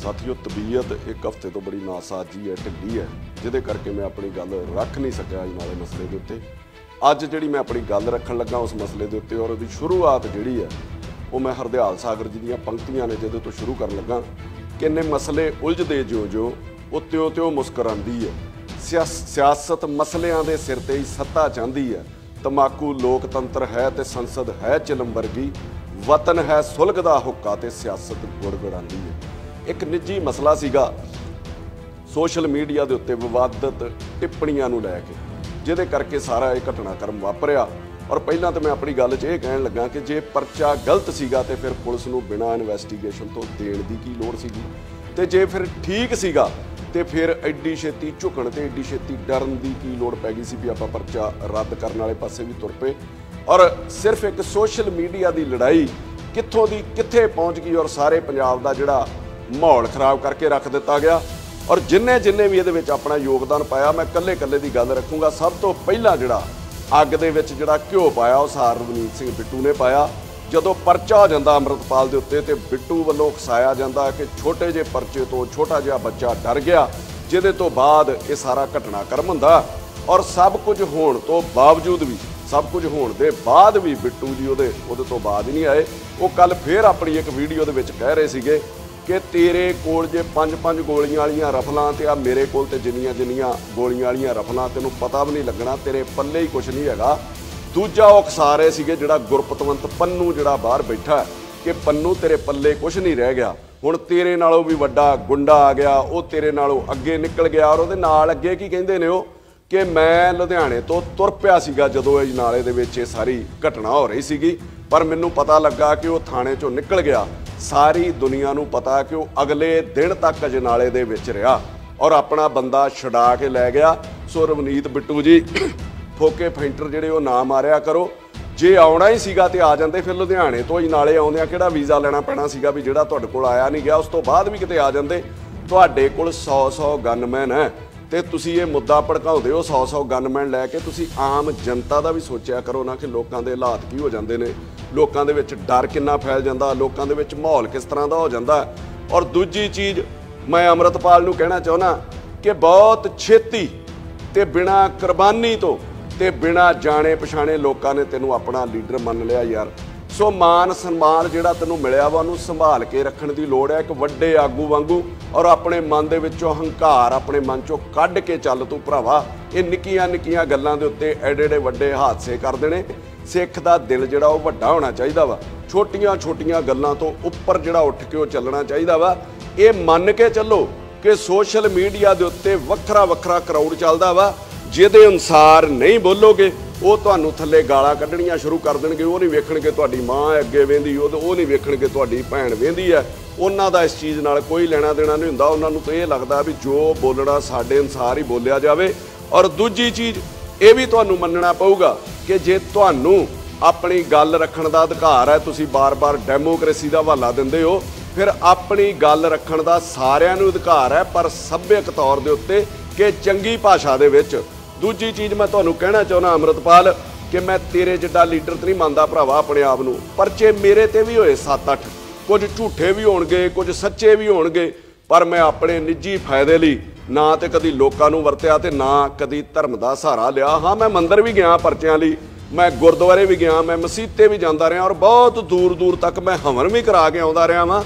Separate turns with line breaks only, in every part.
साथियों तबीयत एक हफ्ते तो बड़ी नासाजी है, ढिली है, जिहदे करके मैं अपनी गल रख नहीं सकिया अजनाले मसले के उत्ते। अज जिहड़ी मैं अपनी गल रखन लगा उस मसले के उत्ते और उसकी शुरुआत जिहड़ी है वो मैं हरदयाल सागर जी दीयां पंक्तियां ने जिहदे तो शुरू करन लगा कि ने मसले उलझदे जो वो त्यों त्यों मुस्करांदी है। सियासत मसलियां दे सिर ते ही सत्ता चाहती है। तंबाकू लोकतंत्र है ते संसद है चिलम वर्गी, वतन है सुलग दा हुक्का ते सियासत गुड़गुड़ांदी है। एक निजी मसला सीगा सोशल मीडिया के उत्ते विवादित टिप्पणियां नूं लैके, जिहदे करके सारा ये घटनाक्रम वापरिया। और पहलां तो मैं अपनी गल च ये कहण लगा कि जे परचा गलत सीगा ते फिर पुलिस नूं बिना इन्वैस्टिगेशन तो देण दी की लोड़ सीगी, ते जे फिर ठीक सीगा ते फिर एड्डी छेती झुकण ते एड्डी छेती डरन दी की लोड़ पै गई सी भी आपां परचा रद्द करन वाले पासे भी तुर पे। और सिर्फ एक सोशल मीडिया की लड़ाई कित्थों दी कित्थे पहुँच गई और सारे पंजाब का जिहड़ा माहौल खराब करके रख दिता गया। और जिन्ने जिन्ने भी ये अपना योगदान पाया मैं कल्ले कल्ले की गल रखूँगा। सब तो पहला जिहड़ा अग दे विच जिहड़ा घ्यो पाया उस रवनीत सिंह बिट्टू ने पाया। जदों परचा हो जाता अमृतपाल के उत्ते ते बिट्टू वल्लों उकसाया जाता कि छोटे जे परचे तो छोटा जिहा बच्चा डर गया, जिहदे तो बाद ये सारा घटनाक्रम हुंदा। और सब कुछ होने तो बावजूद भी सब कुछ होने के बाद भी बिट्टू जी उहदे तो बाद ही नहीं आए। वो कल फिर अपनी एक वीडियो दे विच कह रहे सीगे कि तेरे कोल जे 5-5 गोलियां वालियां रफलां ते आ मेरे कोल ते जिन्नियां जिन्नियां गोलियां वालियां रफलां तैनूं पता भी नहीं लगना, तेरे पल्ले ही कुछ नहीं हैगा। दूजा वो उकसा रहे सीगे जिहड़ा गुरपतवंत पन्नू जिहड़ा बाहर बैठा कि पन्नू तेरे पल्ले कुछ नहीं रह गया, हुण तेरे नालों भी वड्डा गुंडा आ गया, वो तेरे नालों अगे निकल गया। और उहदे नाल अगे की कहिंदे ने वो कि मैं लुधियाणे तो तुर पिया सीगा जदों इस नाले दे विच सारी घटना हो रही सीगी, पर मैनूं पता लगा कि वो थाणे चों निकल गया। सारी दुनिया नूं पता कि वो अगले दिन तक अजनाले दे विच रहा और अपना बंदा छड़ा के लै गया। सो रवनीत बिट्टू जी फोके फैंटर जिहड़े वो ना मारिया करो। जे आउणा ही सीगा ते आ जांदे, फिर लुधियाणे तो अजनाले आउंदिआं किहड़ा वीज़ा लेना पैना सीगा भी जिहड़ा तुहाडे कोल आया नहीं गया, उस तो बाद भी किते आ जांदे। तुहाडे कोल 100-100 गनमैन है ते तुसीं ये मुद्दा भड़काउंदे हो 100-100 गनमैन लैके। तुसीं आम जनता दा भी सोचिया करो ना कि लोकां दे हालात की हो जांदे ने, लोकां दे विच डर किन्ना फैल जांदा, लोकां दे विच माहौल किस तरह दा हो जांदा। और दूजी चीज़ मैं अमृतपाल नूं कहना चाहुंदा कि बहुत छेती ते बिना कुर्बानी तो ते बिना जाने पछाणे लोकां ने तैनूं अपना लीडर मन लिया यार। सो मान सन्मान जिहड़ा तैनूं मिलिया वा उहनूं संभाल के रखण दी लोड़ है, एक वड्डे आगू वांगू। और अपने मन दे विचों हंकार अपने मन चों कढ के चल तूं भरावा। ये निक्कियां निक्कियां गल्लां दे उत्ते एडे एडे वड्डे हादसे कर देने। सिख दा दिल जिहड़ा वो वड्डा होना चाहिदा वा, छोटियां छोटियां गल्लां तो उप्पर जिहड़ा उठ के वो चलना चाहिदा वा। ये मन के चलो कि सोशल मीडिया दे उत्ते वखरा वखरा क्राउड चलदा वा, जिहदे अनुसार नहीं बोलोगे वो तुहानूं थल्ले गालां कढणियां शुरू कर देणगे। वो नहीं वेखणगे तुहाडी माँ अगे वेंदी, वो नहीं वेखणगे तुहाडी भैण वेंदी है। उन्हां दा इस चीज़ नाल कोई लेना देना नहीं हुंदा। उन्हां नूं तो ये लगदा भी जो बोलना साडे अनुसार ही बोलिया जावे। और दूजी चीज़ ये भी तुहानूं मनना पऊगा कि जे तुहानूं अपनी गल रखण दा अधिकार है, तुसीं बार बार डेमोक्रेसी दा हवाला दिंदे हो, फिर अपनी गल रखण दा सारिआं नूं अधिकार है, पर सभ्यक तौर दे उत्ते कि चंगी भाषा दे विच। दूजी चीज़ मैं तुहानूं कहना चाहुंदा अमृतपाल कि मैं तेरे जिड्डा लीडर तो नहीं मानदा भरावा अपने आप नूं। परचे मेरे ते भी होए 7-8, कुछ झूठे भी होणगे कुछ सच्चे भी होणगे, पर मैं अपने निजी फायदे लई ना तो कदी लोकां नूं वरतिया ते ना कदी धर्म दा सहारा लिया। हाँ मैं मंदिर भी गया परचियां लई, मैं गुरुद्वारे भी गया, मैं मसीते भी जांदा रहा और बहुत दूर दूर तक मैं हवन भी करा के आउंदा रहा वां।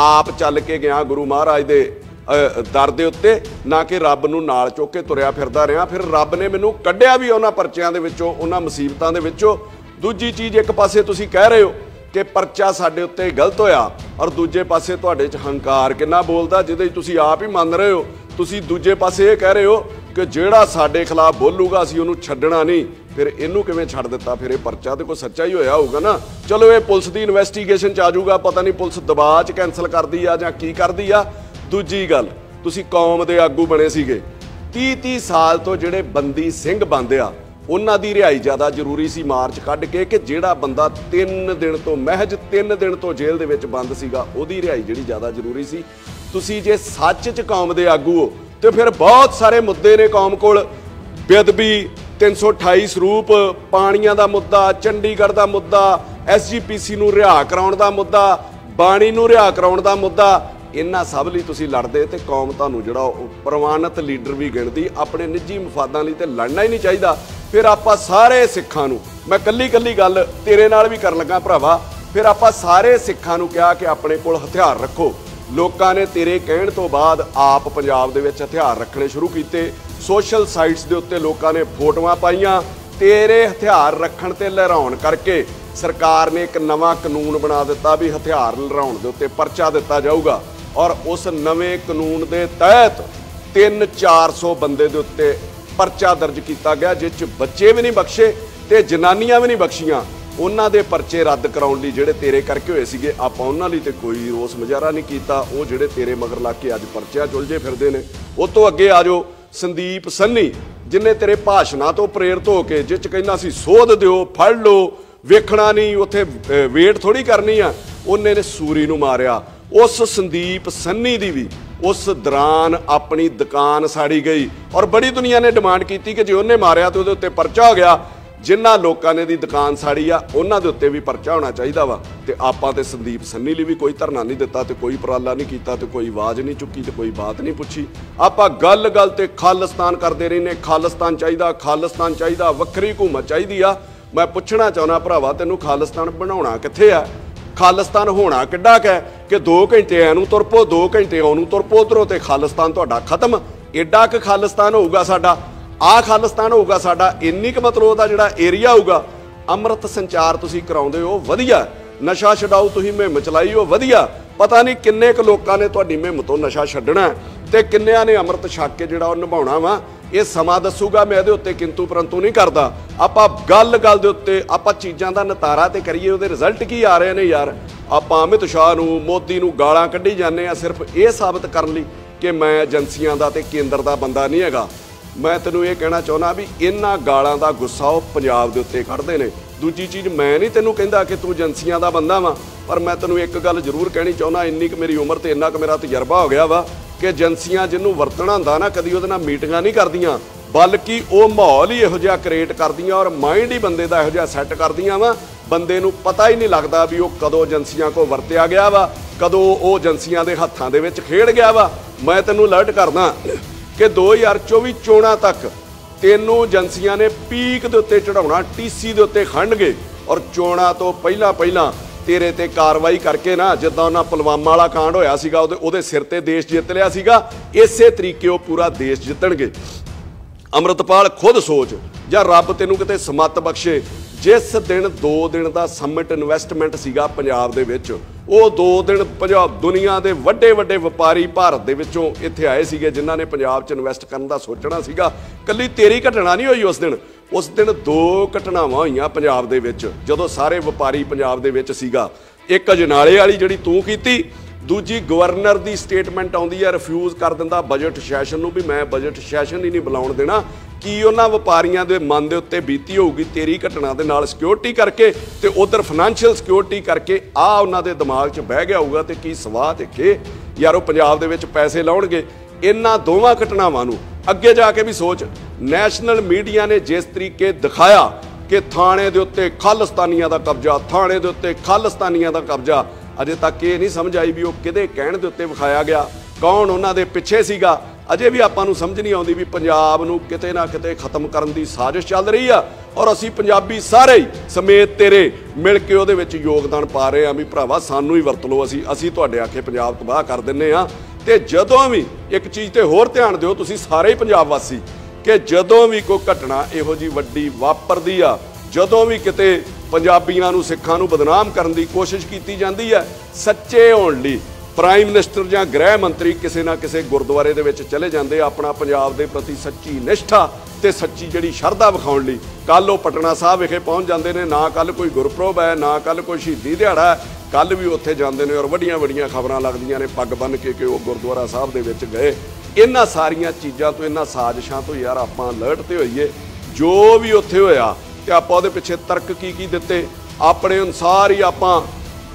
आप चल के गया गुरु महाराज दे दर दे उत्ते, ना कि रब नूं नाल चुक के तुरिया फिरदा रहा। फिर रब ने मैनूं कढिया भी उन्हां परचियां दे विचों, उन्हां मुसीबतां दे विचों। दूजी चीज़ एक पासे तुसीं कह रहे हो कि परचा साडे उत्ते गलत होया, और दूजे पासे तुहाडे च हंकार किन्ना बोलदा जिहदे तुसीं आप ही मन रहे हो। तुसीं दूजे पासे ये कह रहे हो कि जिहड़ा साडे खिलाफ बोलूगा असीं उहनूं छड्डना नहीं। फिर इनू किवें छड्ड दित्ता? फिर ये परचा तो कोई सच्चा ही होया होगा ना। चलो ये पुलिस की इन्वैस्टिगेशन च आ जाऊगा, पता नहीं पुलिस दबाਅ च कैंसल करदी आ जां की करदी आ। दूजी गल, तुसीं कौम दे आगू बने सीगे, 30-30 साल तो जिहड़े बंदी सिंह बंद आ उन्हां दी रिहाई ज़्यादा जरूरी सी मार्च कढ के कि जिहड़ा बंदा 3 दिन तो महज 3 दिन तो जेल दे विच बंद सीगा उहदी रिहाई जिहड़ी ज़्यादा जरूरी सी। तुसीं जे सच च कौम दे आगू हो तो फिर बहुत सारे मुद्दे ने कौम कोल, बेदबी 328 ਸਰੂਪ, ਪਾਣੀਆਂ ਦਾ ਮੁੱਦਾ, ਚੰਡੀਗੜ੍ਹ ਦਾ ਮੁੱਦਾ, SGPC ਨੂੰ ਰਿਹਾ ਕਰਾਉਣ ਦਾ ਮੁੱਦਾ, ਬਾਣੀ ਨੂੰ ਰਿਹਾ ਕਰਾਉਣ ਦਾ ਮੁੱਦਾ, इन्हां सब लई तुसीं लड़दे ते कौम तुहानूं जिहड़ा प्रवानित लीडर भी गिणदी। अपने निजी मफादां लई ते लड़ना ही नहीं चाहिदा। फिर आपां सारे सिखां नूं, मैं कल्ली कल्ली गल तेरे नाल भी कर लगा भरावा, फिर आपां सारे सिखां नूं कहा कि अपने कोल हथियार रखो। लोकां ने तेरे कहण तो बाद आप पंजाब दे विच हथियार रखने शुरू कीते। सोशल साइट्स दे उत्ते लोकां ने फोटोआं पाईआं। तेरे हथियार रखण ते लहराउण करके सरकार ने एक नवां कानून बना दिता भी हथियार लहराउण दे उत्ते परचा दिता जाऊगा। और उस नवें कानून दे तहत 300-400 बंदे दे उत्ते परचा दर्ज किया गया, जिस च बच्चे भी नहीं बख्शे ते जनानियां भी नहीं बख्शियां। उन्हां दे परचे रद्द कराउण लई जिहड़े तेरे करके होए सीगे, आपां उन्हां लई ते कोई रोस मुजाहरा नहीं कीता। वो जिहड़े तेरे मगर ला के अज परचियां चुलझे फिरदे ने। उस तों अगे आ जाओ संदीप सन्नी, जिन्हें तेरे भाषणां तो प्रेरित होके जिस कहना सी सोध दिओ, फड़ लो, वेखना नहीं, उत्थे वेट थोड़ी करनी आ, उन्हें ने सूरी नूं मारिया। उस संदीप सन्नी दी भी उस दौरान अपनी दुकान साड़ी गई और बड़ी दुनिया ने डिमांड की कि जे उन्हें मारिया तो उहदे उत्ते परचा हो गया। जिन्हां लोकां ने दी दुकान साड़ी आ उन्हां दे उत्ते भी परचा होना चाहिदा वा। ते आपां ते संदीप सन्नी लई भी कोई धरना नहीं दिता, ते कोई उपराला नहीं कीता, ते कोई आवाज़ नहीं चुकी, ते कोई बात नहीं पुछी। आपां गल गल ते खालिस्तान करदे रहिने, खालिस्तान चाहिदा, खालिस्तान चाहिदा, वक्खरी हुकूमत चाहिदी आ। मैं पुछना चाहुंदा भरावा, तैनूं खालिस्तान बनाउणा कित्थे आ? खालिस्तान होना किड्डा क कि 2 घंटे एनूं तुर पो, 2 घंटे ओनूं तुर पो, उधरों ते खालिस्तान तुहाडा खत्म। एडा क खालिस्तान होऊगा साडा, आ खालिस्तान होऊगा साडा, इन्नी क मतलब उहदा जिहड़ा एरिया होऊगा। अमृत संचार तुसीं कराउंदे हो वधिया, नशा छडाओ तुसीं मुहिम चलाई हो वधिया। पता नहीं किन्ने क लोकां ने तुहाडी मुहिम तो नशा छड्डणा ते किन्निआं ने अमृत छक के जिहड़ा निभाउणा वा। ये समा दसूगा, मैं इहदे उत्ते किंतु परंतु नहीं करदा। आपां गल गल दे उत्ते आपां चीज़ां दा नतारा ते करिए, उहदे रिजल्ट की आ रहे ने यार। आपां अमित शाह नूं, मोदी नूं गालां कड्ढी जाने आ सिर्फ ये साबित करन लई कि मैं एजेंसियां दा ते केंद्र दा बंदा नहीं हैगा। मैं तैनूं ये कहना चाहुंदा भी इन्हां गालां दा गुस्सा वो पंजाब दे उत्ते कढदे ने। दूजी चीज़, मैं नहीं तैनूं कहंदा कि तूं एजेंसियां दा बंदा वा, पर मैं तैनूं एक गल जरूर कहनी चाहुंदा, इन्नी क मेरी उम्र ते इन्ना क मेरा तजर्बा हो गया वा कि एजेंसियां जिन्हों वरतना हुंदा ना, कदी उहदे नाल मीटिंगां नहीं करदियां, बल्कि वो माहौल ही इहो जिहा क्रिएट करदियां और माइंड ही बंदे दा इहो जिहा सैट करदियां वा। बंदे नूं पता ही नहीं लगदा भी वो कदों एजेंसियां को वरतिया गया वा, कदों वो एजेंसियां दे हत्थां दे विच खेड़ गया वा। मैं तैनूं अलर्ट करदा कि 2024 चोणां तक तैनूं एजेंसियां ने पीक दे उत्ते चढ़ाउणा, टीसी दे उत्ते खंडगे और चोणां तो पहिलां तेरे ते कार्रवाई करके ना, जिद्दां उन्हां पुलवामा वाला कांड होया सीगा, उहदे सिर ते देश जित लिया सीगा, इसे तरीके वो पूरा देश जितणगे। अमृतपाल खुद सोच, जां रब तैनूं किते समत बख्शे, जिस दिन 2 दिन का समिट इन्वेस्टमेंट सीगा पंजाब दे विच, वो 2 दिन पंजाब दुनिया के वड्डे वड्डे व्यापारी भारत दे विचों इत्थे आए सीगे, जिन्हां ने पंजाब च इन्वेस्ट करन दा सोचना सीगा। कल्ली तेरी घटना नहीं होई उस दिन 2 घटनावां होईआं पंजाब दे विच, जदों सारे व्यापारी पंजाब दे विच सीगा। एक अजनाले वाली जिहड़ी तूं कीती, दूजी गवर्नर की स्टेटमेंट आउंदी है, रिफ्यूज़ कर दिंदा बजट सैशन नूं भी मैं बजट सैशन ही नहीं बुलाउण देना। की उन्हां व्यापारियां दे मन दे उत्ते बीती होऊगी तेरी घटना दे नाल सिक्योरिटी करके ते उधर फाइनैंशियल सिक्योरिटी करके आ उन्हां दे दिमाग 'च बह गया होऊगा ते की सवाह ते के यार वो पंजाब दे विच पैसे लाउणगे। इन्हां दोवां घटनावां नूं अगे जाके भी सोच, नैशनल मीडिया ने जिस तरीके दिखाया कि थाणे दे उत्ते खालिस्तानियां दा कब्जा, थाणे दे उत्ते खालिस्तानियां दा कब्जा, अजे तक ये नहीं समझ आई भी वो किहदे कहण दे उत्ते विखाया गया, कौन उन्हां दे पिछे सीगा। अजे भी आपां नूं समझ नहीं आउंदी भी पंजाब नूं किते ना किते खत्म करन दी साजिश चल रही आ और असीं पंजाबी सारे ही समेत तेरे मिल के उहदे विच योगदान पा रहे हैं भी भरावा सानूं ही वरत लो, असीं तुहाडे आखे पंजाब तबाह कर दिंने आ। ते जदों भी एक चीज़ ते होर ध्यान दिओ तुसीं सारे ही पंजाब वासी कि जदों भी कोई घटना इहो जी वड्डी वापरदी आ, जदों भी किते पंजाबियां नूं सिखां नूं बदनाम करन दी कोशिश कीती जांदी है, सच्चे होण लई प्राइम मिनिस्टर जां गृह मंत्री किसी ना किसी गुरुद्वारे दे विच चले जांदे अपना पंजाब दे प्रति सच्ची निष्ठा ते सच्ची जिहड़ी शरधा विखाउण लई। कल वो पटना साहब विखे पहुंच जांदे ने, ना कल कोई गुरपुरब है, ना कल कोई शहीदी दिहाड़ा है, कल भी उत्थे जांदे ने और वड्डियां वड्डियां खबरां लगदियां ने पग बन के कि वो गुरुद्वारा साहब दे विच गए। इन्हां सारियां चीज़ां तो इन्हां साजिशां तो यार आपां अलर्ट ते होईए। जो भी उत्थे होया ते आपां उहदे पिछे तर्क की दित्ते, अपने अनुसार ही आपां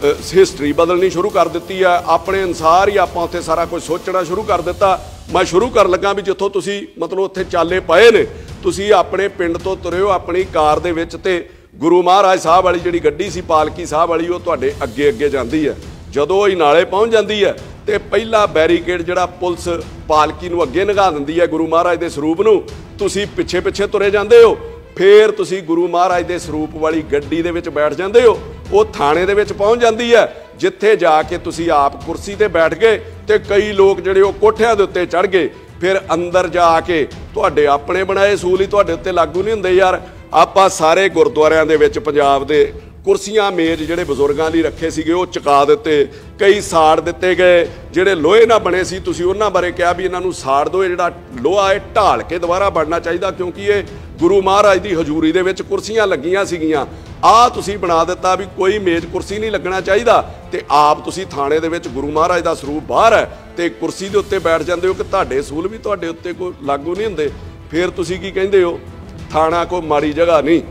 हिस्टरी बदलनी शुरू कर दी है, अपने अनुसार ही आपां उत्थे सारा कुछ सोचना शुरू कर दिता। मैं शुरू कर लगा भी जिथों तुसी मतलब उत्थे चाले पाए ने, तुसी अपने पिंड तो तुरे हो अपनी कार दे विच ते गुरु महाराज साहब वाली जिहड़ी गड्डी सी पालकी साहब वाली वो तुहाडे अगे अगे जांदी है। ਜਦੋਂ ਇਹ ਨਾਲੇ पहुँच जाती है तो पहला बैरीकेड जिहड़ा पुलिस पालकी नूं अगे लंघा दिंदी है गुरु महाराज के सरूप नूं, तुसीं पिछे पिछे तुरे जांदे हो। फिर तुसीं गुरु महाराज के सरूप वाली गड्डी दे विच बैठ जांदे हो, वो थाणे दे विच पहुँच जाती है, जिथे जाके तुसीं आप कुर्सी ते बैठ गए तो कई लोग जिहड़े वो कोठियां दे उत्ते चढ़ गए। फिर अंदर जाके तुहाडे अपने बनाए सूल ही तुहाडे उत्ते लागू नहीं हुंदे। यार आपां सारे गुरुद्वारियां दे विच पंजाब दे कुर्सियां मेज जिहड़े बजुर्गां लई रखे सीगे वो चुका दिते, कई साड़ दिते गए। जिहड़े लोहे नाल बने सी तुसीं उन्हां बारे कहा भी इन्हां नूं साड़ दो, जिहड़ा लोहा है ढाल के दोबारा बनना चाहिए, क्योंकि ये गुरु महाराज की हजूरी दे विच कुर्सियां लगियां सीगियां। आ तुसीं बना दिता भी कोई मेज कुर्सी नहीं लगना चाहिए, तो आप तुसीं थाणे दे विच गुरु महाराज का सरूप बाहर है तो कुर्सी के उत्ते बैठ जाते हो कि तुहाडे सूल भी तुहाडे उत्ते कोई लागू नहीं हुंदे। फिर तुसीं की कहिंदे हो थाणा कोई माड़ी जगह नहीं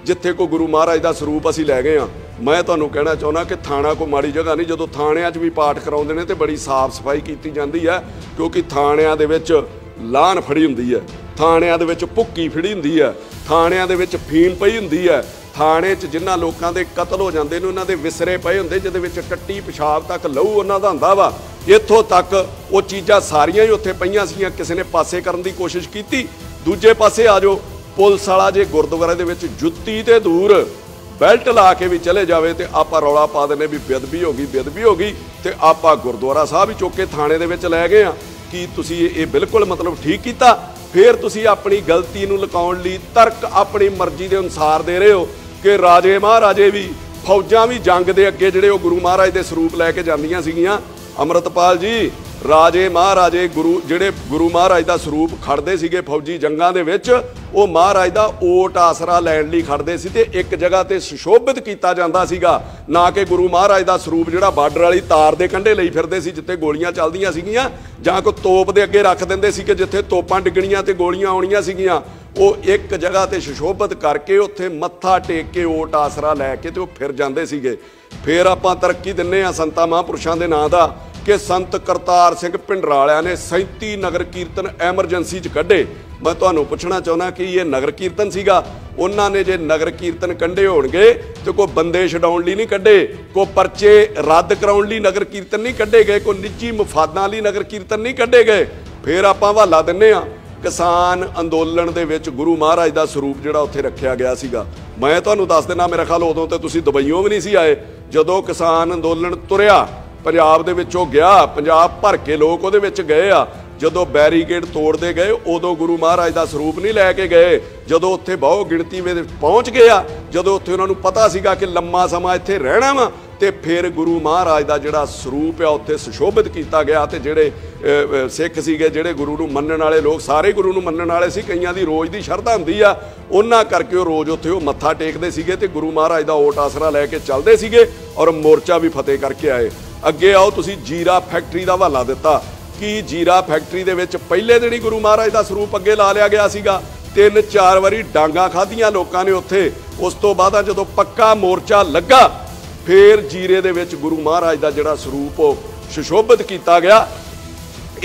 जिथे को गुरु महाराज का सरूप असीं लै गए हाँ। मैं तुहानूं कहना चाहुंदा कि थाणा कोई माड़ी जगह नहीं। जदों थाणिਆਂ 'ਚ भी पाठ कराउंदे ने तो बड़ी साफ सफाई की जाती है, क्योंकि थाणिਆਂ ਦੇ ਵਿੱਚ ਲਾਹਨ फड़ी हुंदी है, थाणिਆਂ ਦੇ ਵਿੱਚ ਭੁੱਕੀ फड़ी हुंदी है, थाणिਆਂ ਦੇ ਵਿੱਚ ਫੀਮ पई हुंदी है। थाणे 'ਚ जिन्हां लोकां दे कतल हो जांदे ने उन्हां दे विसरे पए हुंदे, जिहदे विच टट्टी पेशाब तक लहू उन्हां दा हुंदा वा। इत्थों तक वो चीज़ां सारियां ही उत्थे पईयां सीगीआं, किसी ने पासे करन दी कोशिश कीती। दूजे पासे आ जाओ, पुलिस वाला जे गुरुद्वारे दे विच जुत्ती ते दूर बैल्ट ला के भी चले जावे तो आप रौला पा देने भी बेदबी हो गई, तो आप गुरुद्वारा साहब ही चुक के थाणे दे विच लै गए हाँ कि तुसीं ये बिल्कुल मतलब ठीक कीता। फिर तुसीं अपनी गलती नूं लुकाउण लई तर्क अपनी मर्जी के अनुसार दे रहे हो कि राजे महाराजे भी फौजां भी जंग दे अगे जिहड़े गुरु महाराज के सरूप लैके जांदियां सीगियां। अमृतपाल जी, राजे महाराजे जिहड़े गुरु महाराज का सरूप खड़दे सीगे फौजी जंगां दे विच, वो महाराज का ओट आसरा लैण लई खड़दे सी ते एक जगह ते सुशोभित कीता जांदा सीगा, ना कि गुरु महाराज का सरूप जिहड़ा बार्डर वाली तार दे कंढे लई फिरदे सी जिथे गोलियां चलदियां सीगियां, जां कोई तोप दे अगे रख दिंदे सीगे जिथे तोपां डिगणियां ते गोलियां आउणियां सीगियां। वो एक जगह ते सुशोभित करके उत्थे मत्था टेक के ओट आसरा लैके ते फिर जांदे सीगे। फिर आपां तरक्की दिंने आ संतां महापुरुषां दे नां दा कि संत करतार सिंह भिंडरां वालियां ने 37 नगर कीर्तन एमरजेंसी च कढे। मैं तुहानूं पुछना चाहुंदा कि ये नगर कीर्तन सीगा, उन्हां ने जे नगर कीर्तन कंढे होणगे तो कोई बंदे छडाउण लई नहीं कढे, कोई परचे रद्द कराउण लई नगर कीर्तन नहीं कढे गए, कोई निजी मफादां लई नगर कीर्तन नहीं कढे गए। फिर आपां हवाला दिंने आ किसान अंदोलन दे विच गुरु महाराज का सरूप जिहड़ा उत्थे रखिया गया सीगा। मैं तुहानूं दस देना, मेरा ख्याल उदों ते तुसीं दुबईयों भी नहीं सी आए, जदों किसान अंदोलन तुरिया पंजाब दे विचों गया, पंजाब भर के लोग उहदे विच गए आ। जदों बैरीकेड तोड़ते गए उदों गुरु महाराज का सरूप नहीं लैके गए, जदों उत्थे बहु गिणती में पहुँच गया, जदों उत्थे उन्हां नूं पता सीगा कि लंबा समा इत्थे रहना वा, ते फिर गुरु महाराज का जिहड़ा सरूप आ उत्थे सुशोभित किया गया। ते जिहड़े सिख सीगे, जिहड़े गुरु नूं मन्नण वाले लोग सारे गुरु नूं मन्नण वाले सी, कईयां दी रोज़ दी शरधा हुंदी आ, उन्हां करके वो रोज़ उत्थे वो मत्था टेकदे सीगे ते गुरु महाराज का ओट आसरा लैके चलदे सीगे और मोर्चा भी फतेह करके आए। अगे आओ, तुसीं जीरा फैक्ट्री का हवाला दिता कि जीरा फैक्ट्री दे विच पहले दिन ही गुरु महाराज का सरूप अगे ला लिया गया सीगा, 3-4 वारी डांगा खाधियां लोकां ने उत्थे। उस तो बाद जदों पक्का मोर्चा लगा फिर जीरे दे विच गुरु महाराज का जिहड़ा सरूप सुशोभित किया गया।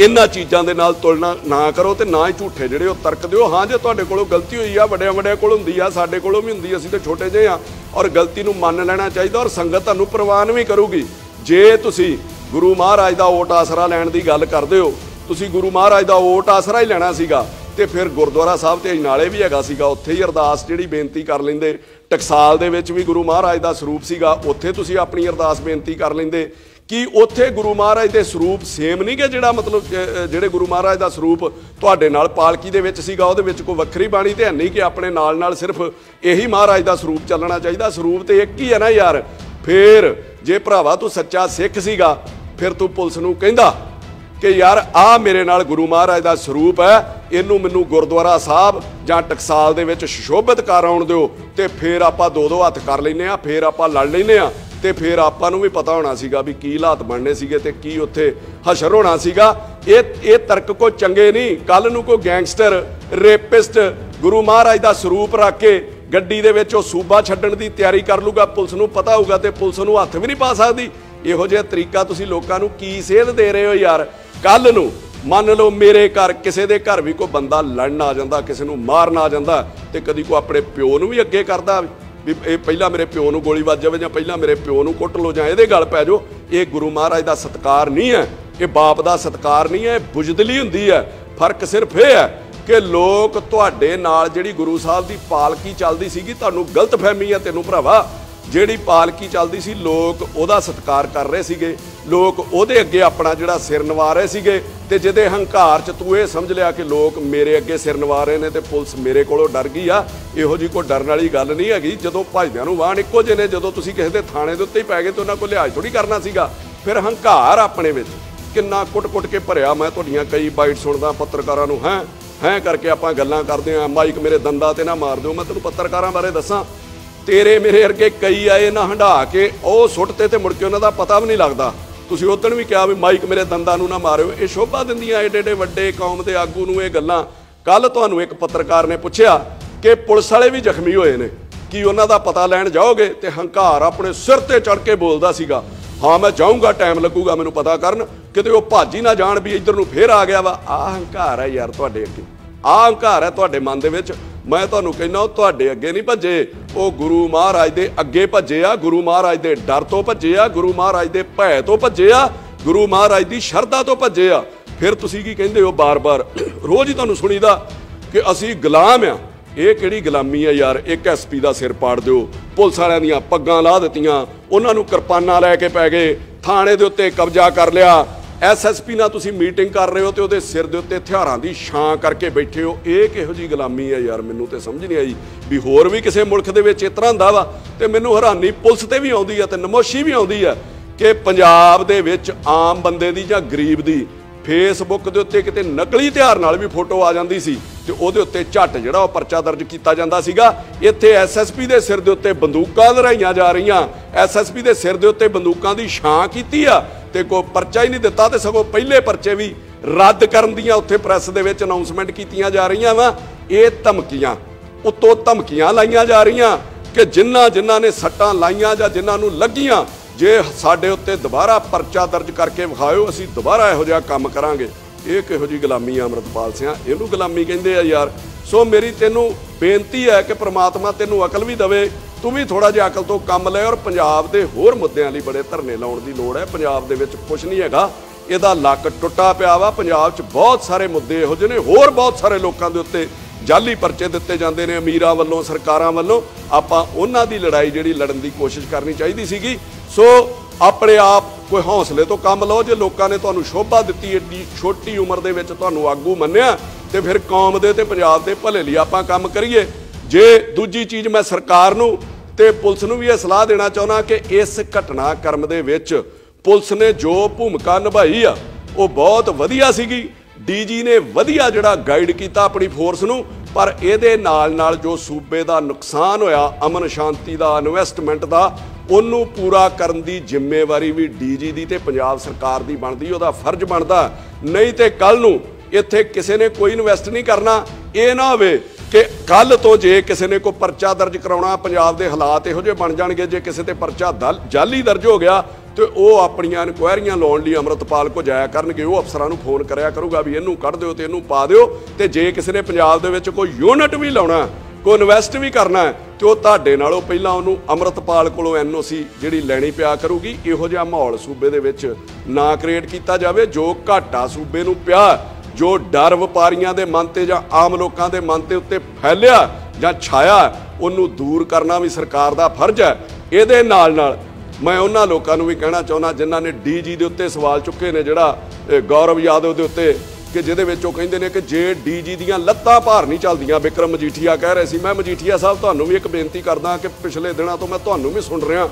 इन्हां चीज़ां दे नाल तुलना ना करो ते ना ही झूठे जिहड़े वो तर्क दिओ। हाँ, जे तुहाडे कोलों गलती होई आ, वड्डियां वड्डियां कोल हुंदी आ, साडे कोलों भी हुंदी, असीं ते छोटे जिहे आ, और गलती नूं मंन लैणा चाहीदा और संगत तुहानूं प्रवान भी करूगी। जे तुसीं गुरु महाराज का ओट आसरा लैण की गल करदे हो, तुसीं गुरु महाराज का ओट आसरा ही लैणा सीगा ते फिर गुरुद्वारा साहब ते नाले भी हैगा सीगा, उत्थे ही अरदास जिहड़ी बेनती कर लैंदे। टकसाल दे विच भी गुरु महाराज का सरूप सीगा, उत्थे तुसीं अपनी अरदास बेनती कर लैंदे। कि उत्थे गुरु महाराज के सरूप सेम नहीं कि जिहड़ा मतलब जिहड़े गुरु महाराज का सरूप तुहाडे नाल पालकी दे विच सीगा उहदे विच कोई वक्री बाणी ते है नहीं कि अपने नाल नाल सिर्फ यही महाराज का सरूप चलना चाहिए। सरूप तो एक ही है ना यार। फिर जे भरावा तू सच्चा सिख सीगा फिर तू पुलिस नूं कहंदा कि यार आ मेरे नाल गुरु महाराज का सरूप है, इनू मैनू गुरुद्वारा साहब जां टकसाल दे विच सुशोभित कर आउण दिओ, ते फिर आपां दो हत्थ कर लैंदे आ, फिर आपां लड़ लैंदे आ, ते फिर आपां नूं भी पता होना सीगा भी की हालात बनने सीगे ते की उत्थे हशर होना सीगा। ये तर्क को चंगे नहीं। कल नूं कोई गैंगस्टर रेपिस्ट गुरु महाराज का सरूप रख के गड्डी दे विच सूबा छड्डण दी तैयारी कर लूगा, पुलिस नूं पता होगा तो पुलिस नूं हत्थ भी नहीं पा सकदी। इहो जिहा तरीका तुसीं लोकां नूं की सेध दे रहे हो यार। कल नूं मान लो मेरे घर किसी के घर भी कोई बंदा लड़न आ जाता, किसी नूं मारन आ जाता, तो कदी कोई अपने प्यो नूं भी अगे करदा ਵੀ ਇਹ ਪਹਿਲਾਂ ਮੇਰੇ ਪਿਓ ਨੂੰ ਗੋਲੀ ਵੱਜ ਜਾਵੇ ਜਾਂ ਪਹਿਲਾਂ ਮੇਰੇ ਪਿਓ ਨੂੰ ਕੁੱਟ ਲਓ ਜਾਂ ਇਹਦੇ ਗਲ ਪੈ ਜਾਓ। ਇਹ ਗੁਰੂ ਮਹਾਰਾਜ ਦਾ ਸਤਿਕਾਰ ਨਹੀਂ ਹੈ, ਇਹ ਬਾਪ ਦਾ ਸਤਿਕਾਰ ਨਹੀਂ ਹੈ, ਬੁਜ਼ਦਿਲੀ ਹੁੰਦੀ ਹੈ। ਫਰਕ ਸਿਰਫ ਇਹ ਹੈ ਕਿ ਲੋਕ ਤੁਹਾਡੇ ਨਾਲ ਜਿਹੜੀ ਗੁਰੂ ਸਾਹਿਬ ਦੀ ਪਾਲਕੀ ਚੱਲਦੀ ਸੀਗੀ, ਤੁਹਾਨੂੰ ਗਲਤਫਹਿਮੀ ਹੈ ਤੈਨੂੰ ਭਰਾਵਾ। ਜਿਹੜੀ ਪਾਲਕੀ ਚੱਲਦੀ ਸੀ ਲੋਕ ਉਹਦਾ ਸਤਿਕਾਰ ਕਰ ਰਹੇ ਸੀਗੇ, ਲੋਕ ਉਹਦੇ ਅੱਗੇ ਆਪਣਾ ਜਿਹੜਾ ਸਿਰ ਨਵਾ ਰਹੇ ਸੀਗੇ। ਤੇ ਜਿਹਦੇ ਹੰਕਾਰ 'ਚ ਤੂੰ ਇਹ ਸਮਝ ਲਿਆ ਕਿ ਲੋਕ ਮੇਰੇ ਅੱਗੇ ਸਿਰ ਨਵਾ ਰਹੇ ਨੇ ਤੇ ਪੁਲਿਸ ਮੇਰੇ ਕੋਲੋਂ ਡਰ ਗਈ ਆ, ਇਹੋ ਜਿਹੀ ਕੋਈ ਡਰਨ ਵਾਲੀ ਗੱਲ ਨਹੀਂ ਹੈਗੀ। ਜਦੋਂ ਭਜਦਿਆਂ ਨੂੰ ਵਾਹਣ ਇੱਕੋ ਜਿਹੇ ਨੇ, ਜਦੋਂ ਤੁਸੀਂ ਕਿਸੇ ਦੇ ਥਾਣੇ ਦੇ ਉੱਤੇ ਹੀ ਪੈ ਗਏ ਤੇ ਉਹਨਾਂ ਕੋਲ ਲਿਹਾਜ਼ ਥੋੜੀ ਕਰਨਾ ਸੀਗਾ। ਫਿਰ ਹੰਕਾਰ ਆਪਣੇ ਵਿੱਚ ਕਿੰਨਾ ਕੁੱਟ-ਕੁੱਟ ਕੇ ਭਰਿਆ। ਮੈਂ ਤੁਹਾਡੀਆਂ ਕਈ ਬਾਈਟ ਸੁਣਦਾ ਪੱਤਰਕਾਰਾਂ ਨੂੰ, ਹੈਂ ਕਰਕੇ ਆਪਾਂ ਗੱਲਾਂ ਕਰਦੇ ਹਾਂ, ਮਾਈਕ ਮੇਰੇ ਦੰਦਾਂ ਤੇ ਨਾ ਮਾਰ ਦਿਓ। ਮੈਂ ਤੈਨੂੰ ਪੱਤਰਕਾਰਾਂ ਬਾਰੇ ਦੱਸਾਂ, ਤੇਰੇ ਮੇਰੇ ਵਰਗੇ ਕਈ ਆਏ ਨਾ ਹੰਢਾ ਕੇ ਉਹ ਸੁੱਟਤੇ ਤੇ ਮੁੜ ਕੇ ਉਹਨਾਂ ਦਾ ਪਤਾ ਵੀ ਨਹੀਂ ਲੱਗਦਾ। ਤੁਸੀਂ ਉਦੋਂ ਵੀ ਕਿਹਾ ਵੀ ਮਾਈਕ ਮੇਰੇ ਦੰਦਾਂ ਨੂੰ ਨਾ ਮਾਰਿਓ। ਇਹ ਸ਼ੋਭਾ ਦਿੰਦੀਆਂ ਏਡੇ ਏਡੇ ਵੱਡੇ ਕੌਮ ਦੇ ਆਗੂ ਨੂੰ ਇਹ ਗੱਲਾਂ। ਕੱਲ ਤੁਹਾਨੂੰ ਇੱਕ ਪੱਤਰਕਾਰ ਨੇ ਪੁੱਛਿਆ ਕਿ ਪੁਲਿਸ ਵਾਲੇ ਵੀ ਜ਼ਖਮੀ ਹੋਏ ਨੇ, ਕੀ ਉਹਨਾਂ ਦਾ ਪਤਾ ਲੈਣ ਜਾਓਗੇ? ਤੇ ਹੰਕਾਰ ਆਪਣੇ ਸਿਰ ਤੇ ਚੜ ਕੇ ਬੋਲਦਾ ਸੀਗਾ, ਹਾਂ ਮੈਂ ਜਾਊਂਗਾ, ਟਾਈਮ ਲੱਗੂਗਾ ਮੈਨੂੰ ਪਤਾ ਕਰਨ, ਕਿਤੇ ਉਹ ਭੱਜ ਹੀ ਨਾ ਜਾਣ ਵੀ ਇੱਧਰ ਨੂੰ ਫੇਰ ਆ ਗਿਆ ਵਾ। ਆਹ ਹੰਕਾਰ ਹੈ ਯਾਰ ਤੁਹਾਡੇ ਅੱਗੇ, ਆਹ ਹੰਕਾਰ ਹੈ ਤੁਹਾਡੇ ਮਨ ਦੇ ਵਿੱਚ। ਮੈਂ ਤੁਹਾਨੂੰ ਕਹਿੰਦਾ ਉਹ ਤੁਹਾਡੇ ਅੱਗੇ ਨਹੀਂ ਭੱਜੇ, ਉਹ ਗੁਰੂ ਮਹਾਰਾਜ ਦੇ ਅੱਗੇ ਭੱਜੇ ਆ, ਗੁਰੂ ਮਹਾਰਾਜ ਦੇ ਡਰ ਤੋਂ ਭੱਜੇ ਆ, ਗੁਰੂ ਮਹਾਰਾਜ ਦੇ ਭੈ ਤੋਂ ਭੱਜੇ ਆ, ਗੁਰੂ ਮਹਾਰਾਜ ਦੀ ਸ਼ਰਧਾ ਤੋਂ ਭੱਜੇ ਆ। ਫਿਰ ਤੁਸੀਂ ਕੀ ਕਹਿੰਦੇ ਹੋ ਬਾਰ-ਬਾਰ? ਰੋਜ਼ ਹੀ ਤੁਹਾਨੂੰ ਸੁਣੀਦਾ ਕਿ ਅਸੀਂ ਗੁਲਾਮ ਆ। ਇਹ ਕਿਹੜੀ ਗੁਲਾਮੀ ਹੈ ਯਾਰ? ਇੱਕ ਐਸਪੀ ਦਾ ਸਿਰ ਪਾੜ ਦਿਓ, ਪੁਲਿਸ ਵਾਲਿਆਂ ਦੀਆਂ ਪੱਗਾਂ ਲਾਹ ਦਿੱਤੀਆਂ, ਉਹਨਾਂ ਨੂੰ ਕਿਰਪਾਨਾਂ ਲੈ ਕੇ ਪੈ ਗਏ, ਥਾਣੇ ਦੇ ਉੱਤੇ ਕਬਜ਼ਾ ਕਰ ਲਿਆ। ਐਸਐਸਪੀ ਨਾਲ ਤੁਸੀਂ ਮੀਟਿੰਗ ਕਰ ਰਹੇ ਹੋ ਤੇ ਉਹਦੇ ਸਿਰ ਦੇ ਉੱਤੇ ਹਥਿਆਰਾਂ ਦੀ ਛਾਂ ਕਰਕੇ ਬੈਠੇ ਹੋ। ਇਹ ਕਿਹੋ ਜਿਹੀ ਗੁਲਾਮੀ ਹੈ ਯਾਰ? ਮੈਨੂੰ ਤੇ ਸਮਝ ਨਹੀਂ ਆਈ ਵੀ ਹੋਰ ਵੀ ਕਿਸੇ ਮੁਲਕ ਦੇ ਵਿੱਚ ਇਸ ਤਰ੍ਹਾਂ ਹੁੰਦਾ ਵਾ। ਤੇ ਮੈਨੂੰ ਹੈਰਾਨੀ ਪੁਲਿਸ ਤੇ ਵੀ ਆਉਂਦੀ ਹੈ ਤੇ ਨਮੋਸ਼ੀ ਵੀ ਆਉਂਦੀ ਹੈ ਕਿ ਪੰਜਾਬ ਦੇ ਵਿੱਚ ਆਮ ਬੰਦੇ ਦੀ ਜਾਂ ਗਰੀਬ ਦੀ ਫੇਸਬੁੱਕ ਦੇ ਉੱਤੇ ਕਿਤੇ ਨਕਲੀ ਹਥਿਆਰ ਨਾਲ ਵੀ ਫੋਟੋ ਆ ਜਾਂਦੀ ਸੀ ਤੇ ਉਹਦੇ ਉੱਤੇ ਝੱਟ ਜਿਹੜਾ ਉਹ ਪਰਚਾ ਦਰਜ ਕੀਤਾ ਜਾਂਦਾ ਸੀਗਾ। ਇੱਥੇ ਐਸਐਸਪੀ ਦੇ ਸਿਰ ਦੇ ਉੱਤੇ ਬੰਦੂਕਾਂ ਲਹਿਰਾਈਆਂ ਜਾ ਰਹੀਆਂ, ਐਸਐਸਪੀ ਦੇ ਸਿਰ ਦੇ ਉੱਤੇ ਬੰਦੂਕਾਂ ਦੀ ਛਾਂ ਕੀਤੀ ਆ ਤੇ ਕੋਈ ਪਰਚਾ ਹੀ ਨਹੀਂ ਦਿੱਤਾ ਤੇ ਸਗੋਂ ਪਹਿਲੇ ਪਰਚੇ ਵੀ ਰੱਦ ਕਰਨ ਦੀਆਂ ਉੱਥੇ ਪ੍ਰੈਸ ਦੇ ਵਿੱਚ ਅਨਾਉਂਸਮੈਂਟ ਕੀਤੀਆਂ ਜਾ ਰਹੀਆਂ ਵਾ। ਇਹ ਧਮਕੀਆਂ ਉੱਤੋਂ ਧਮਕੀਆਂ ਲਾਈਆਂ ਜਾ ਰਹੀਆਂ ਕਿ ਜਿਨ੍ਹਾਂ ਨੇ ਸੱਟਾਂ ਲਾਈਆਂ ਜਾਂ ਜਿਨ੍ਹਾਂ ਨੂੰ ਲੱਗੀਆਂ, ਜੇ ਸਾਡੇ ਉੱਤੇ ਦੁਬਾਰਾ ਪਰਚਾ ਦਰਜ ਕਰਕੇ ਵਿਖਾਇਓ ਅਸੀਂ ਦੁਬਾਰਾ ਇਹੋ ਜਿਹਾ ਕੰਮ ਕਰਾਂਗੇ। ਇਹ ਕਿਹੋ ਜਿਹੀ ਗੁਲਾਮੀ ਆ ਅੰਮ੍ਰਿਤਪਾਲ ਸਿੰਘ? ਇਹਨੂੰ ਗੁਲਾਮੀ ਕਹਿੰਦੇ ਆ ਯਾਰ। ਸੋ ਮੇਰੀ ਤੈਨੂੰ ਬੇਨਤੀ ਹੈ ਕਿ ਪ੍ਰਮਾਤਮਾ ਤੈਨੂੰ ਅਕਲ ਵੀ ਦੇਵੇ, ਤੂੰ ਵੀ ਥੋੜਾ ਜਿਹਾ ਅਕਲ ਤੋਂ ਕੰਮ ਲੈ। ਔਰ ਪੰਜਾਬ ਦੇ ਹੋਰ ਮੁੱਦਿਆਂ ਲਈ ਬੜੇ ਧਰਨੇ ਲਾਉਣ ਦੀ ਲੋੜ ਹੈ। ਪੰਜਾਬ ਦੇ ਵਿੱਚ ਕੁਛ ਨਹੀਂ ਹੈਗਾ, ਇਹਦਾ ਲੱਕ ਟੁੱਟਾ ਪਿਆ ਵਾ। ਪੰਜਾਬ 'ਚ ਬਹੁਤ ਸਾਰੇ ਮੁੱਦੇ ਇਹੋ ਜਿਹੇ ਨੇ, ਹੋਰ ਬਹੁਤ ਸਾਰੇ ਲੋਕਾਂ ਦੇ ਉੱਤੇ ਜਾਲੀ ਪਰਚੇ ਦਿੱਤੇ ਜਾਂਦੇ ਨੇ ਅਮੀਰਾਂ ਵੱਲੋਂ, ਸਰਕਾਰਾਂ ਵੱਲੋਂ। ਆਪਾਂ ਉਹਨਾਂ ਦੀ ਲੜਾਈ ਜਿਹੜੀ ਲੜਨ ਦੀ ਕੋਸ਼ਿਸ਼ ਕਰਨੀ ਚਾਹੀਦੀ ਸੀਗੀ। ਸੋ ਆਪਣੇ ਆਪ ਕੋਈ ਹੌਸਲੇ ਤੋਂ ਕੰਮ ਲਓ। ਜੇ ਲੋਕਾਂ ਨੇ ਤੁਹਾਨੂੰ ਸ਼ੋਭਾ ਦਿੱਤੀ, ਏਡੀ ਛੋਟੀ ਉਮਰ ਦੇ ਵਿੱਚ ਤੁਹਾਨੂੰ ਆਗੂ ਮੰਨਿਆ, ਤੇ ਫਿਰ ਕੌਮ ਦੇ ਤੇ ਪੰਜਾਬ ਦੇ ਭਲੇ ਲਈ ਆਪਾਂ ਕੰਮ ਕਰੀਏ। ਜੇ ਦੂਜੀ ਚੀਜ਼ ਮੈਂ ਸਰਕਾਰ ਨੂੰ ਤੇ ਪੁਲਿਸ ਨੂੰ ਵੀ ਇਹ ਸਲਾਹ ਦੇਣਾ ਚਾਹੁੰਦਾ ਕਿ ਇਸ ਘਟਨਾਕ੍ਰਮ ਦੇ ਵਿੱਚ ਪੁਲਿਸ ਨੇ ਜੋ ਭੂਮਿਕਾ ਨਿਭਾਈ ਆ ਉਹ ਬਹੁਤ ਵਧੀਆ ਸੀਗੀ। ਡੀਜੀ ਨੇ ਵਧੀਆ ਜਿਹੜਾ ਗਾਈਡ ਕੀਤਾ ਆਪਣੀ ਫੋਰਸ ਨੂੰ, ਪਰ ਇਹਦੇ ਨਾਲ ਜੋ ਸੂਬੇ ਦਾ ਨੁਕਸਾਨ ਹੋਇਆ, ਅਮਨ ਸ਼ਾਂਤੀ ਦਾ, ਇਨਵੈਸਟਮੈਂਟ ਦਾ, ਉਹਨੂੰ ਪੂਰਾ ਕਰਨ ਦੀ ਜ਼ਿੰਮੇਵਾਰੀ ਵੀ ਡੀਜੀ ਦੀ ਤੇ ਪੰਜਾਬ ਸਰਕਾਰ ਦੀ ਬਣਦੀ, ਉਹਦਾ ਫਰਜ਼ ਬਣਦਾ। ਨਹੀਂ ਤੇ ਕੱਲ ਨੂੰ ਇੱਥੇ ਕਿਸੇ ਨੇ ਕੋਈ ਇਨਵੈਸਟ ਨਹੀਂ ਕਰਨਾ। ਇਹ ਨਾ ਹੋਵੇ ਕਿ ਕੱਲ ਤੋਂ ਜੇ ਕਿਸੇ ਨੇ ਕੋਈ ਪਰਚਾ ਦਰਜ ਕਰਾਉਣਾ, ਪੰਜਾਬ ਦੇ ਹਾਲਾਤ ਇਹੋ ਜਿਹੇ ਬਣ ਜਾਣਗੇ ਜੇ ਕਿਸੇ ਤੇ ਪਰਚਾ ਜਾਲੀ ਦਰਜ ਹੋ ਗਿਆ ਤੇ ਉਹ ਆਪਣੀਆਂ ਇਨਕੁਆਇਰੀਆਂ ਲਾਉਣ ਲਈ ਅੰਮ੍ਰਿਤਪਾਲ ਕੋ ਜਾਇਆ ਕਰਨਗੇ। ਉਹ ਅਫਸਰਾਂ ਨੂੰ ਫੋਨ ਕਰਿਆ ਕਰੂਗਾ ਵੀ ਇਹਨੂੰ ਕੱਢ ਦਿਓ ਤੇ ਇਹਨੂੰ ਪਾ ਦਿਓ। ਤੇ ਜੇ ਕਿਸੇ ਨੇ ਪੰਜਾਬ ਦੇ ਵਿੱਚ ਕੋਈ ਯੂਨਿਟ ਵੀ ਲਾਉਣਾ, ਕੋਈ ਇਨਵੈਸਟ ਵੀ ਕਰਨਾ, ਤੇ ਉਹ ਤੁਹਾਡੇ ਨਾਲੋਂ ਪਹਿਲਾਂ ਉਹਨੂੰ ਅੰਮ੍ਰਿਤਪਾਲ ਕੋਲੋਂ ਐਨਓਸੀ ਜਿਹੜੀ ਲੈਣੀ ਪਿਆ ਕਰੂਗੀ। ਇਹੋ ਜਿਹਾ ਮਾਹੌਲ ਸੂਬੇ ਦੇ ਵਿੱਚ ਨਾ ਕ੍ਰੀਏਟ ਕੀਤਾ ਜਾਵੇ। ਜੋ ਘਾਟਾ ਸੂਬੇ ਨੂੰ ਪਿਆ, ਜੋ ਡਰ ਵਪਾਰੀਆਂ ਦੇ ਮਨ ਤੇ ਜਾਂ ਆਮ ਲੋਕਾਂ ਦੇ ਮਨ ਤੇ ਉੱਤੇ ਫੈਲਿਆ ਜਾਂ ਛਾਇਆ, ਉਹਨੂੰ ਦੂਰ ਕਰਨਾ ਵੀ ਸਰਕਾਰ ਦਾ ਫਰਜ਼ ਹੈ। ਇਹਦੇ ਨਾਲ ਮੈਂ ਉਹਨਾਂ ਲੋਕਾਂ ਨੂੰ ਵੀ ਕਹਿਣਾ ਚਾਹੁੰਦਾ ਜਿਨ੍ਹਾਂ ਨੇ ਡੀਜੀ ਦੇ ਉੱਤੇ ਸਵਾਲ ਚੁੱਕੇ ਨੇ, ਜਿਹੜਾ ਗੌਰਵ ਯਾਦਵ ਦੇ ਉੱਤੇ, ਕਿ ਜਿਹਦੇ ਵਿੱਚ ਉਹ ਕਹਿੰਦੇ ਨੇ ਕਿ ਜੇ ਡੀਜੀ ਦੀਆਂ ਲੱਤਾਂ ਭਾਰ ਨਹੀਂ ਚੱਲਦੀਆਂ। ਬਿਕਰਮ ਮਜੀਠੀਆ ਕਹਿ ਰਹੇ ਸੀ। ਮੈਂ ਮਜੀਠੀਆ ਸਾਹਿਬ ਤੁਹਾਨੂੰ ਵੀ ਇੱਕ ਬੇਨਤੀ ਕਰਦਾ ਕਿ ਪਿਛਲੇ ਦਿਨਾਂ ਤੋਂ ਮੈਂ ਤੁਹਾਨੂੰ ਵੀ ਸੁਣ ਰਿਹਾ,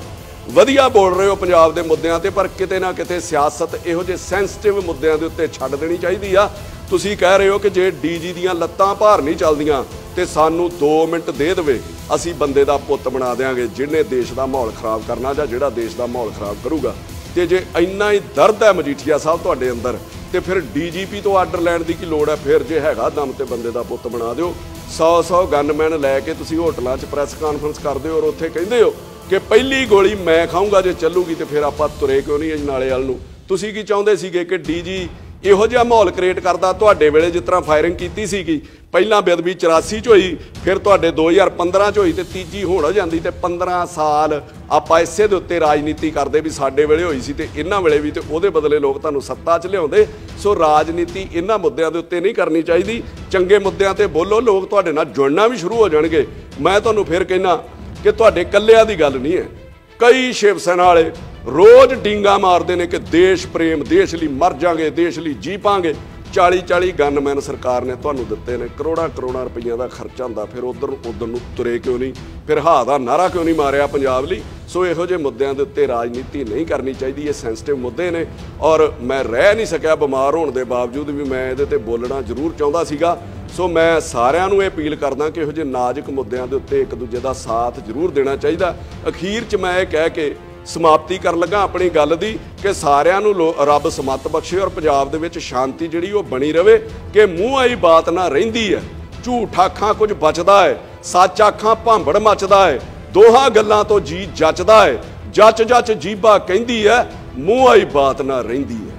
ਵਧੀਆ ਬੋਲ ਰਹੇ ਹੋ ਪੰਜਾਬ ਦੇ ਮੁੱਦਿਆਂ ਤੇ, ਪਰ ਕਿਤੇ ਨਾ ਕਿਤੇ ਸਿਆਸਤ ਇਹੋ ਜਿਹੇ ਸੈਂਸਿਟਿਵ ਮੁੱਦਿਆਂ ਦੇ ਉੱਤੇ ਛੱਡ ਦੇਣੀ ਚਾਹੀਦੀ ਆ। ਤੁਸੀਂ ਕਹਿ ਰਹੇ ਹੋ ਕਿ ਜੇ ਡੀਜੀ ਦੀਆਂ ਲੱਤਾਂ ਭਾਰ ਨਹੀਂ ਚੱਲਦੀਆਂ ਤੇ ਸਾਨੂੰ 2 ਮਿੰਟ ਦੇ ਦੇਵੇ, ਅਸੀਂ ਬੰਦੇ ਦਾ ਪੁੱਤ ਬਣਾ ਦਿਆਂਗੇ ਜਿਹਨੇ ਦੇਸ਼ ਦਾ ਮਾਹੌਲ ਖਰਾਬ ਕਰਨਾ ਜਾਂ ਜਿਹੜਾ ਦੇਸ਼ ਦਾ ਮਾਹੌਲ ਖਰਾਬ ਕਰੂਗਾ। ਤੇ ਜੇ ਇੰਨਾ ਹੀ ਦਰਦ ਹੈ ਮਜੀਠੀਆ ਸਾਹਿਬ ਤੁਹਾਡੇ ਅੰਦਰ, ਤੇ ਫਿਰ ਡੀਜੀਪੀ ਤੋਂ ਆਰਡਰ ਲੈਣ ਦੀ ਕੀ ਲੋੜ ਹੈ? ਫਿਰ ਜੇ ਹੈਗਾ ਦਮ ਤੇ ਬੰਦੇ ਦਾ ਪੁੱਤ ਬਣਾ ਦਿਓ। 100 ਗਨਮੈਨ ਲੈ ਕੇ ਤੁਸੀਂ ਹੋਟਲਾਂ 'ਚ ਪ੍ਰੈਸ ਕਾਨਫਰੰਸ ਕਰਦੇ ਹੋ ਔਰ ਉੱਥੇ ਕਹਿੰਦੇ ਹੋ ਕਿ ਪਹਿਲੀ ਗੋਲੀ ਮੈਂ ਖਾਊਂਗਾ ਜੇ ਚੱਲੂਗੀ, ਤੇ ਫਿਰ ਆਪਾਂ ਤੁਰੇ ਕਿਉਂ ਨਹੀਂ ਅਜਨਾਲੇ ਵੱਲ ਨੂੰ? ਤੁਸੀਂ ਕੀ ਚਾਹੁੰਦੇ ਸੀਗੇ ਕਿ ਡੀਜੀ ਇਹੋ ਜਿਹਾ ਮਾਹੌਲ ਕ੍ਰੀਏਟ ਕਰਦਾ। ਤੁਹਾਡੇ ਵੇਲੇ ਜਿਸ ਤਰ੍ਹਾਂ ਫਾਇਰਿੰਗ ਕੀਤੀ ਸੀਗੀ, ਪਹਿਲਾਂ ਬੇਅਦਬੀ 84 ਚ ਹੋਈ, ਫਿਰ ਤੁਹਾਡੇ 2015 ਚ ਹੋਈ ਤੇ ਤੀਜੀ ਹੁਣ ਹੋ ਜਾਂਦੀ, ਤੇ 15 ਸਾਲ ਆਪਾਂ ਇਸੇ ਦੇ ਉੱਤੇ ਰਾਜਨੀਤੀ ਕਰਦੇ ਵੀ ਸਾਡੇ ਵੇਲੇ ਹੋਈ ਸੀ ਤੇ ਇਹਨਾਂ ਵੇਲੇ ਵੀ, ਤੇ ਉਹਦੇ ਬਦਲੇ ਲੋਕ ਤੁਹਾਨੂੰ ਸੱਤਾ 'ਚ ਲਿਆਉਂਦੇ। ਸੋ ਰਾਜਨੀਤੀ ਇਹਨਾਂ ਮੁੱਦਿਆਂ ਦੇ ਉੱਤੇ ਨਹੀਂ ਕਰਨੀ ਚਾਹੀਦੀ। ਚੰਗੇ ਮੁੱਦਿਆਂ ਤੇ ਬੋਲੋ, ਲੋਕ ਤੁਹਾਡੇ ਨਾਲ ਜੁੜਨਾ ਵੀ ਸ਼ੁਰੂ ਹੋ ਜਾਣਗੇ। ਮੈਂ ਤੁਹਾਨੂੰ ਫਿਰ ਕਹਿਣਾ ਕਿ ਤੁਹਾਡੇ ਇਕੱਲਿਆਂ ਦੀ ਗੱਲ ਨਹੀਂ ਹੈ। ਕਈ ਸ਼ਿਵ ਸੈਨਾ ਵਾਲੇ ਰੋਜ਼ ਡੀਂਗਾ ਮਾਰਦੇ ਨੇ ਕਿ ਦੇਸ਼ ਪ੍ਰੇਮ, ਦੇਸ਼ ਲਈ ਮਰ ਜਾਾਂਗੇ, ਦੇਸ਼ ਲਈ ਜੀ ਪਾਂਗੇ। 40 ਗਨਮੈਨ ਸਰਕਾਰ ਨੇ ਤੁਹਾਨੂੰ ਦਿੱਤੇ ਨੇ, ਕਰੋੜਾਂ ਰੁਪਈਆਂ ਦਾ ਖਰਚਾ ਹੁੰਦਾ। ਫਿਰ ਉਧਰ ਨੂੰ ਤੁਰੇ ਕਿਉਂ ਨਹੀਂ? ਫਿਰ ਹਾਂ ਦਾ ਨਾਰਾ ਕਿਉਂ ਨਹੀਂ ਮਾਰਿਆ ਪੰਜਾਬ ਲਈ? ਸੋ ਇਹੋ ਜਿਹੇ ਮੁੱਦਿਆਂ ਦੇ ਉੱਤੇ ਰਾਜਨੀਤੀ ਨਹੀਂ ਕਰਨੀ ਚਾਹੀਦੀ। ਇਹ ਸੈਂਸਿਟਿਵ ਮੁੱਦੇ ਨੇ ਔਰ ਮੈਂ ਰਹਿ ਨਹੀਂ ਸਕਿਆ ਬਿਮਾਰ ਹੋਣ ਦੇ ਬਾਵਜੂਦ ਵੀ ਮੈਂ ਇਹਦੇ ਤੇ ਬੋਲਣਾ ਜ਼ਰੂਰ ਚਾਹੁੰਦਾ ਸੀਗਾ। ਸੋ ਮੈਂ ਸਾਰਿਆਂ ਨੂੰ ਇਹ ਅਪੀਲ ਕਰਦਾ ਕਿ ਇਹੋ ਜਿਹੇ ਨਾਜ਼ੁਕ ਮੁੱਦਿਆਂ ਦੇ ਉੱਤੇ ਇੱਕ ਦੂਜੇ ਦਾ ਸਾਥ ਜ਼ਰੂਰ ਦੇਣਾ ਚਾਹੀਦਾ। ਅਖੀਰ 'ਚ ਮੈਂ ਇਹ ਕਹਿ ਕੇ ਸਮਾਪਤੀ ਕਰਨ ਲੱਗਾ ਆਪਣੀ ਗੱਲ ਦੀ ਕਿ ਸਾਰਿਆਂ ਨੂੰ ਰੱਬ ਸਮੱਤ ਬਖਸ਼ੇ ਔਰ ਪੰਜਾਬ ਦੇ ਵਿੱਚ ਸ਼ਾਂਤੀ ਜਿਹੜੀ ਉਹ ਬਣੀ ਰਵੇ, ਕਿ ਮੂੰਹ ਆਈ ਬਾਤ ਨਾ ਰਹਿੰਦੀ ਹੈ, ਝੂਠ ਆਖਾਂ ਕੁਝ ਬਚਦਾ ਹੈ, ਸੱਚ ਆਖਾਂ ਭਾਂਬੜ ਮੱਚਦਾ ਹੈ, ਦੋਹਾਂ ਗੱਲਾਂ ਤੋਂ ਜੀ ਜੱਚਦਾ ਹੈ, ਜੱਚ ਜੀਭਾ ਕਹਿੰਦੀ ਹੈ, ਮੂੰਹ ਆਈ ਬਾਤ ਨਾ ਰਹਿੰਦੀ ਹੈ।